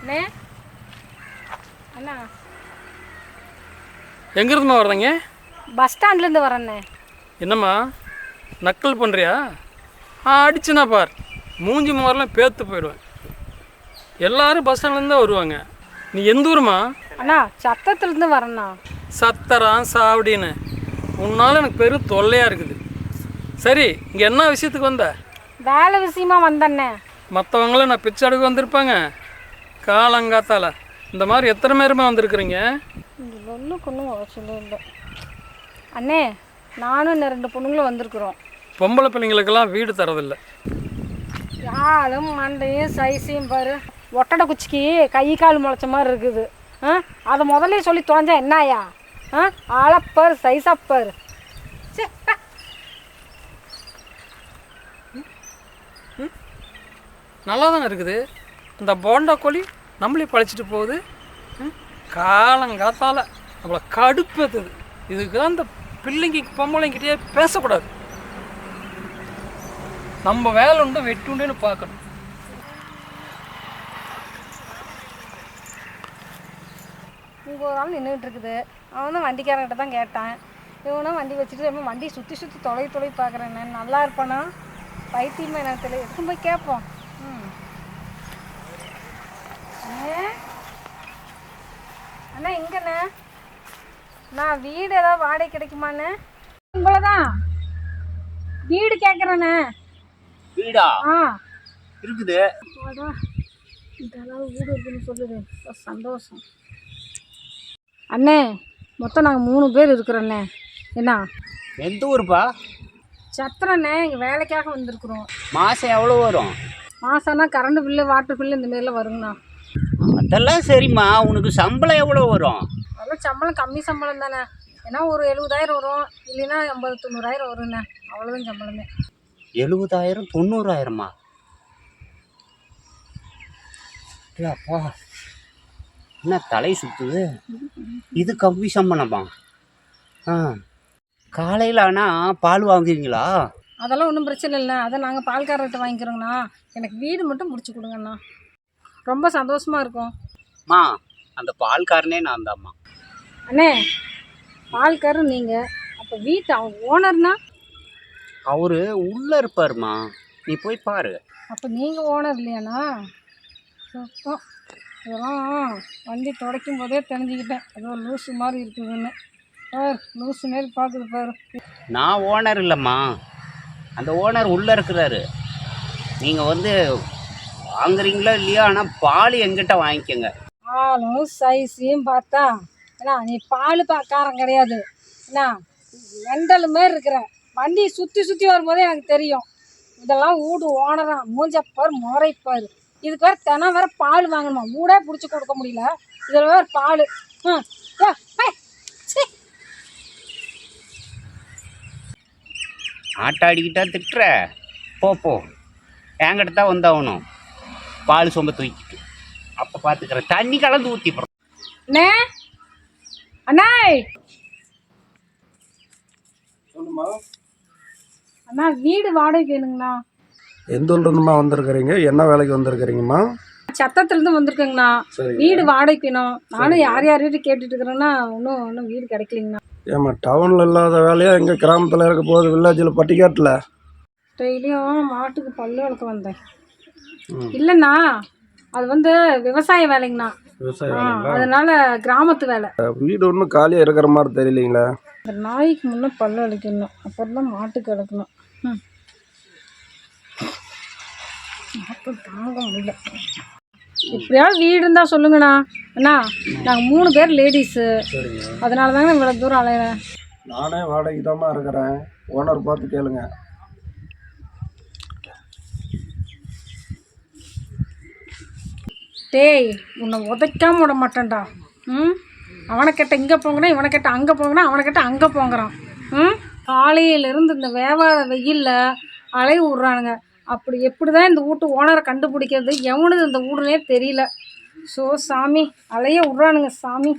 அண்ணே அண்ணா எங்கேருந்துமா வர்றீங்க? பஸ் ஸ்டாண்ட்லேருந்து வரேண்ணே. என்னம்மா நக்கல் பண்ணுறியா? அடிச்சுனா பார், மூஞ்சி மாரெலாம் பேர்த்து போயிடுவேன். எல்லோரும் பஸ் ஸ்டாண்ட்லேருந்து தான் வருவாங்க. நீ எந்த ஊருமா? அண்ணா சத்தத்துலேருந்து வரேண்ணா. சத்தரம் சாவடின்னு உன்னால் எனக்கு பெரும் தொல்லையாக இருக்குது. சரி, இங்கே என்ன விஷயத்துக்கு வந்த? வேலை விஷயமா வந்தண்ணே. மற்றவங்களும் நான் பிச்சை அடுக்கு வந்திருப்பாங்க. காலங்காத்தால் இந்த மாதிரி எத்தனை பேருமே வந்திருக்குறீங்க? ஒன்றுக்கு ஒன்றும் அவசியம் இல்லை அண்ணே. நானும் இன்னும் 2 பொண்ணுங்களும் வந்திருக்குறோம். பொம்பளை பிள்ளைங்களுக்கெல்லாம் வீடு தரதில்லை. யாழும் மண்டையும் சைஸையும் பாரு, ஒட்டடை குச்சிக்கு கை கால் முளைச்ச மாதிரி இருக்குது. அதை முதல்ல சொல்லி தொலைஞ்சா என்னாயா? ஆளப்பார் சைஸப்பார். நல்லா தானே இருக்குது. இந்த போண்டா கோழி நம்மளே பழிச்சிட்டு போகுது. காலங்காத்தால் நம்மளை கடுப்பேற்றுது. இதுக்கு தான் இந்த பிள்ளைங்க பொம்பளைங்கிட்டே பேசக்கூடாது. நம்ம வேலை உண்டு வெட்டு உண்டுன்னு பார்க்கணும். இங்கே ஒரு ஆள் நின்றுட்டு இருக்குது. அவன் தான் வண்டிக்காரங்கிட்ட தான் கேட்டான். இவனும் வண்டி வச்சுட்டு நம்ம வண்டி சுற்றி சுற்றி தொலை பார்க்குறேன். நான் நல்லா இருப்பானா பைத்தியமா எனக்கு தெரியல. எதுக்கும் போய் கேட்போம். அண்ணா இங்கண்ணே, நான் வீடு ஏதாவது வாடகை கிடைக்குமாண்ணே? உங்களை தான் வீடு கேட்குறேண்ணே. வீடா? ஆ இருக்குது. இதெல்லாம் வீடு இருக்குன்னு சொல்லுது. சந்தோஷம் அண்ணே. மொத்தம் நாங்கள் 3 பேர் இருக்கிறோண்ணே. என்ன? எந்த ஊருப்பா? சத்திரண்ணே. இங்கே வேலைக்காக வந்திருக்குறோம். மாதம் எவ்வளோ வரும்? மாதம்னா கரண்ட் பில்லு வாட்டர் பில்லு இந்தமாரிலாம் வருங்கண்ணா. அதெல்லாம் சரிம்மா. உனக்கு சம்பளம் எவ்வளோ வரும்? அதெல்லாம் சம்பளம் கம்மி சம்பளம் தானே. ஏன்னா ஒரு 70,000 வரும், இல்லைன்னா 80,000-90,000 வரும்ண்ணே. அவ்வளோதான் சம்பளமே. 70,000 90,000மா? அப்பா என்ன தலை சுற்றுது. இது கம்மி சம்பளமா? காலையில் ஆனால் பால் வாங்குவீங்களா? அதெல்லாம் ஒன்றும் பிரச்சனை இல்லை. அதை நாங்கள் பால்காரர்கிட்ட வாங்கிக்கிறோங்கண்ணா. எனக்கு வீடு மட்டும் முடிச்சு கொடுங்கண்ணா. ரொம்ப சந்தோஷமாக இருக்கும். மா, அந்த பால்காரனே நான் தான்மா. அண்ணே, பால்காரர் நீங்கள், அப்போ வீட்டு ஓனர்னா? அவரு உள்ளே இருப்பாருமா, நீ போய் பாரு. அப்போ நீங்கள் ஓனர் இல்லையாண்ணா? சுத்தம். இதெல்லாம் வண்டி துடைக்கும் போதே தெரிஞ்சுக்கிட்டேன் ஏதோ லூஸு மாதிரி இருக்குதுன்னு. லூஸு மாரி பார்க்குது பாரு. நான் ஓனர் இல்லைம்மா, அந்த ஓனர் உள்ளே இருக்கிறாரு. நீங்கள் வந்து வாங்குறீங்களா இல்லையா? ஆனால் பால் எங்கிட்ட வாங்கிக்கோங்க. பாலும் சைஸையும் பார்த்தா ஏன்னா நீ பால் காரம் கிடையாது. என்ன மெண்டல் மாரி இருக்கிற. வண்டி சுற்றி வரும்போதே எனக்கு தெரியும். இதெல்லாம் வீடு ஓனரா மூஞ்சப்பார் முறைப்பார். இதுக்கு வேறு தினம் வேறு பால் வாங்கணுமா? வீடே பிடிச்சி கொடுக்க முடியல, இதில் வேறு பால். ஆட்டாடிக்கிட்டா திட்டுற? போ என்கிட்ட தான் வந்தாகணும். பால் சொம்ப தூக்கிட்டு அப்போ பார்த்துக்கிறேன். தண்ணி கலந்து ஊற்றிப்போம். அண்ணே அண்ணா அண்ணா, வீடு வாடகை வேணுங்கண்ணா. எந்த ஊர்லேருந்துமா வந்திருக்கிறீங்க? என்ன வேலைக்கு வந்திருக்கிறீங்கம்மா? சத்தத்துலேருந்து வந்திருக்கேங்கண்ணா. வீடு வாடகைக்கு வேணும். நானும் யார்கிட்ட கேட்டுட்டு இருக்கிறேன்னா இன்னும் வீடு கிடைக்கலிங்கண்ணா. ஏம்மா, டவுனில் இல்லாத வேலையா எங்கள் கிராமத்தில் இருக்க போகுது? வில்லேஜில் பட்டிக்காட்டில் டெய்லியும் மாட்டுக்கு பல்லு வளர்க்க வந்தேன். இல்லைண்ணா, அது வந்து விவசாய வேலைங்கண்ணா. அதனால கிராமத்து வேலை. வீடு ஒன்றும் காலியாக இருக்கிற மாதிரி தெரியலீங்களா? இந்த நாய்க்கு முன்னே பல்லு வலிக்கணும், அப்புறம் தான் மாட்டுக்கு வளர்க்கணும். மாட்டு தாங்க முடியல. எப்படியாவது வீடு இருந்தால் சொல்லுங்கண்ணா. அண்ணா, நாங்கள் 3 பேர் லேடிஸு. அதனால தாங்க இவ்வளோ தூரம் அலையிறேன். நானே வாடகைக்கு தாம்மா இருக்கிறேன். ஓனர் பார்த்து கேளுங்க. டேய், உன்னை உதைக்காம விட மாட்டேன்டா. அவனை கேட்ட இங்கே போங்கிறான், இவனை கேட்ட அங்கே போங்கிறான், அவனை கேட்ட அங்கே போங்கிறான். காலையிலேருந்து இந்த வேவாத வெயிலில் அலை விட்றானுங்க. அப்படி எப்படி தான் இந்த வீட்டு ஓனரை கண்டுபிடிக்கிறது? எவனுது இந்த வீடுனே தெரியல. ஸோ சாமி, அலைய விட்றானுங்க சாமி.